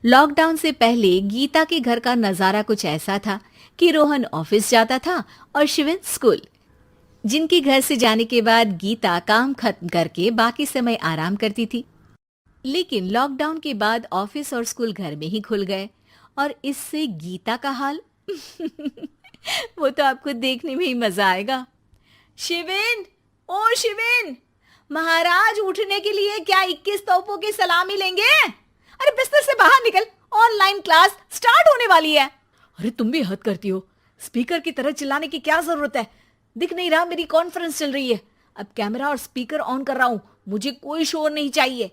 Lockdown से पहले गीता के घर का नजारा कुछ ऐसा था कि रोहन ऑफिस जाता था और शिविन स्कूल। जिनके घर से जाने के बाद गीता काम खत्म करके बाकी समय आराम करती थी। लेकिन लॉकडाउन के बाद ऑफिस और स्कूल घर में ही खुल गए और इससे गीता का हाल वो तो आपको देखने में ही मजा आएगा। शिविन, ओ शिविन, महाराज उठने के लिए क्या 21 तोपों की सलामी लेंगे? अरे बिस्तर से बाहर निकल, ऑनलाइन क्लास स्टार्ट होने वाली है। अरे तुम भी हद करती हो, स्पीकर की तरह चिल्लाने की क्या जरूरत है? दिख नहीं रहा मेरी कॉन्फ्रेंस चल रही है। अब कैमरा और स्पीकर ऑन कर रहा हूं, मुझे कोई शोर नहीं चाहिए।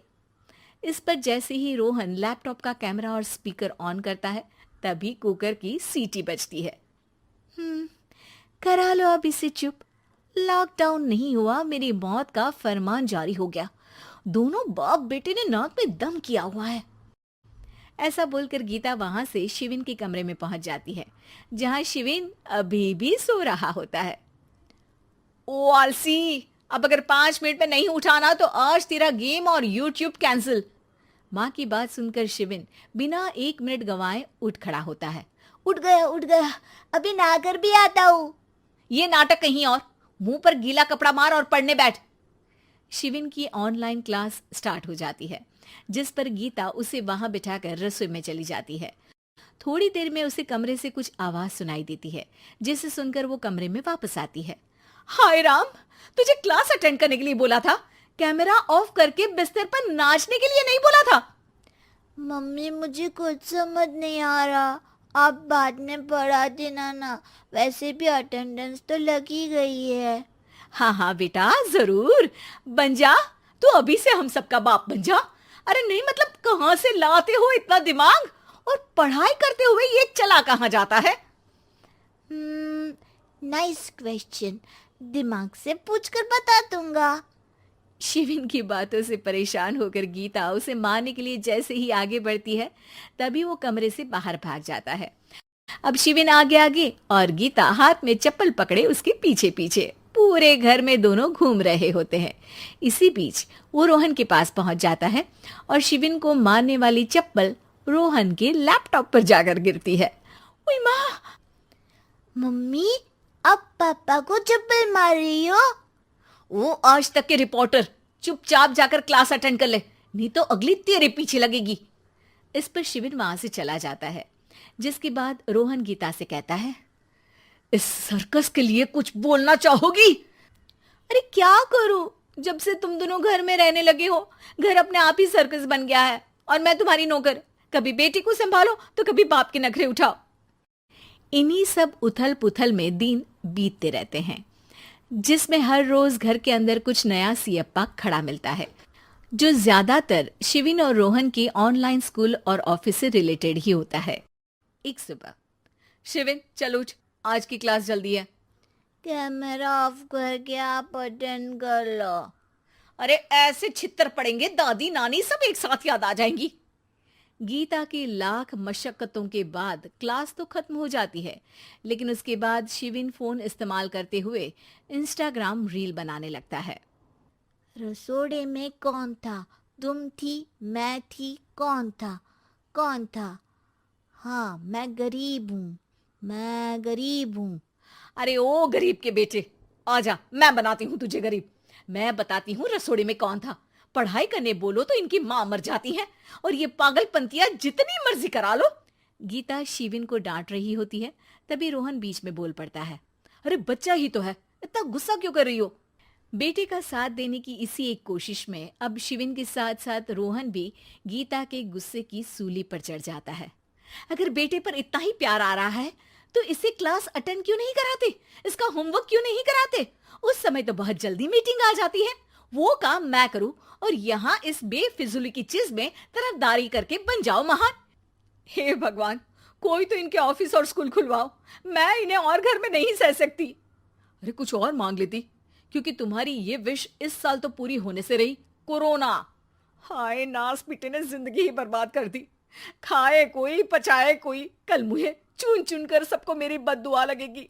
इस पर जैसे ही रोहन लैपटॉप का कैमरा और स्पीकर ऑन करता है तभी कुकर की सीटी बजती है। करा लो अब इसे चुप। लॉकडाउन नहीं हुआ, मेरी मौत का फरमान जारी हो गया। दोनों बाप बेटे ने नाक में दम किया हुआ है। ऐसा बोलकर गीता वहां से शिविन के कमरे में पहुंच जाती है, जहां शिविन अभी भी सो रहा होता है। ओ आलसी, अब अगर 5 मिनट में नहीं उठाना तो आज तेरा गेम और यूट्यूब कैंसिल। माँ की बात सुनकर शिविन बिना 1 मिनट गंवाए उठ खड़ा होता है। उठ गया, अभी नहाकर भी आता हूँ। ये नाटक कहीं और, मुंह पर गीला कपड़ा मार और पढ़ने बैठ। शिविन की ऑनलाइन क्लास स्टार्ट हो जाती है, जिस पर गीता उसे वहां बिठाकर रसोई में चली जाती है। थोड़ी देर में उसे कमरे से कुछ आवाज सुनाई देती है, जिसे सुनकर वो कमरे में वापस आती है। हाय राम, तुझे क्लास अटेंड करने के लिए बोला था, कैमरा ऑफ करके बिस्तर पर नाचने के लिए नहीं बोला था। मम्मी मुझे कुछ समझ नहीं आ रहा, आप बाद में पढ़ा देना ना। वैसे भी अटेंडेंस तो लगी गई है। हाँ हाँ बेटा, जरूर बन जा। तू अभी से हम सबका बाप बन जा। अरे नहीं मतलब कहाँ से लाते हो इतना दिमाग, और पढ़ाई करते हुए ये चला कहाँ जाता है? नाइस क्वेश्चन, दिमाग से पूछकर बता दूंगा। शिविन की बातों से परेशान होकर गीता उसे मारने के लिए जैसे ही आगे बढ़ती है तभी वो कमरे से बाहर भाग जाता है। अब शिविन आगे आगे और गीता हाथ में चप्पल पकड़े उसके पीछे पीछे पूरे घर में दोनों घूम रहे होते हैं। इसी बीच वो रोहन के पास पहुंच जाता है और शिविन को मारने वाली चप्पल रोहन के लैपटॉप पर जाकर गिरती है। ओए माँ! मम्मी, अब पापा को चप्पल मार रही हो? वो आज तक के रिपोर्टर, चुपचाप जाकर क्लास अटेंड कर ले, नहीं तो अगली तेरे पीछे लगेगी। इस पर शिविन वहां से चला जाता है, जिसके बाद रोहन गीता से कहता है, इस सर्कस के लिए कुछ बोलना चाहोगी? अरे क्या करूं, जब से तुम दोनों घर में रहने लगे हो घर अपने आप ही सर्कस बन गया है और मैं तुम्हारी नौकर। कभी बेटी को संभालो तो कभी बाप के नखरे उठाओ। इन्हीं सब उथल पुथल में दिन बीतते रहते हैं, जिसमें हर रोज घर के अंदर कुछ नया सियप्पा खड़ा मिलता है, जो ज्यादातर शिविन और रोहन के ऑनलाइन स्कूल और ऑफिस से रिलेटेड ही होता है। एक सुबह, शिविन चल उठ, आज की क्लास जल्दी है। कैमरा ऑफ करके आप अटेंड कर लो। अरे ऐसे छित्तर पड़ेंगे, दादी नानी सब एक साथ याद आ जाएंगी। गीता की लाख मशक्कतों के बाद क्लास तो खत्म हो जाती है, लेकिन उसके बाद शिविन फोन इस्तेमाल करते हुए इंस्टाग्राम रील बनाने लगता है। रसोड़े में कौन था? तुम थी, मैं थी, कौन था? कौन था? हाँ, मैं गरीब हूँ, मैं गरीब हूँ। अरे ओ गरीब के बेटे, आजा, मैं बनाती हूँ तुझे गरीब। मैं बताती हूँ रसोड़े में कौन था। पढ़ाई करने बोलो तो इनकी माँ मर जाती है, और ये पागलपंतियां जितनी मर्जी करा लो। गीता शिविन को डांट रही होती है, तभी रोहन बीच में बोल पड़ता है। अरे बच्चा ही तो है, इतना गुस्सा क्यों कर रही हो? बेटे का साथ देने की इसी एक कोशिश में अब शिविन के साथ साथ रोहन भी गीता के गुस्से की सूली पर चढ़ जाता है। अगर बेटे पर इतना ही प्यार आ रहा है तो इसे क्लास अटेंड क्यों नहीं कराते, इसका होमवर्क क्यों नहीं कराते? उस समय तो बहुत जल्दी मीटिंग आ जाती है, वो काम मैं करूं और यहाँ इस बेफिजुली की चीज में तरफदारी करके बन जाओ महान। हे भगवान, कोई तो इनके ऑफिस और स्कूल खुलवाओ, मैं इन्हें और घर में नहीं सह सकती। अरे कुछ और मांग लेती, क्योंकि तुम्हारी ये विश इस साल तो पूरी होने से रही, कोरोना। हाय नास पिटे ने जिंदगी ही बर्बाद कर दी। खाए कोई पचाए कोई, कल मुझे चुन चुन कर सबको मेरी बद्दुआ लगेगी।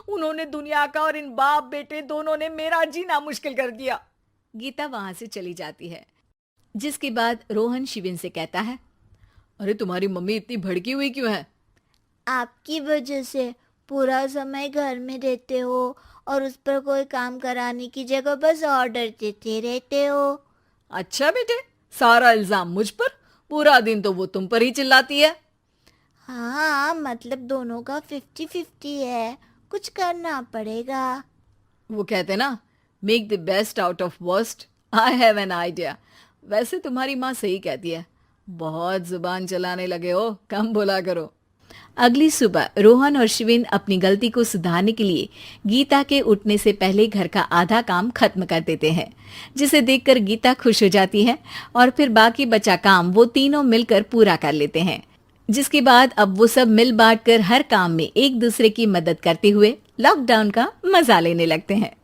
उन्होंने दुनिया का और इन बाप बेटे दोनों ने मेरा जीना मुश्किल कर दिया। गीता वहां से चली जाती है, जिसके बाद रोहन शिविन से कहता है, अरे तुम्हारी मम्मी इतनी भड़की हुई क्यों है? आपकी वजह से पूरा समय घर में रहते हो और उस पर कोई काम कराने की जगह बस ऑर्डर देते रहते हो। अच्छा बेटे, सारा इल्जाम मुझ पर, पूरा दिन तो वो तुम पर ही चिल्लाती है। हाँ, मतलब दोनों का 50-50 है, कुछ करना पड़ेगा। वो कहते ना, make the best out of worst. I have an idea. वैसे तुम्हारी माँ सही कहती है, बहुत जुबान चलाने लगे हो, कम बोला करो। अगली सुबह रोहन और शिविन अपनी गलती को सुधारने के लिए गीता के उठने से पहले घर का आधा काम खत्म कर देते हैं, जिसे देखकर गीता खुश हो जाती है और फिर बाकी बचा काम वो तीनों मिलकर पूरा कर लेते हैं। जिसके बाद अब वो सब मिल बांट कर हर काम में एक दूसरे की मदद करते हुए लॉकडाउन का मजा लेने लगते हैं।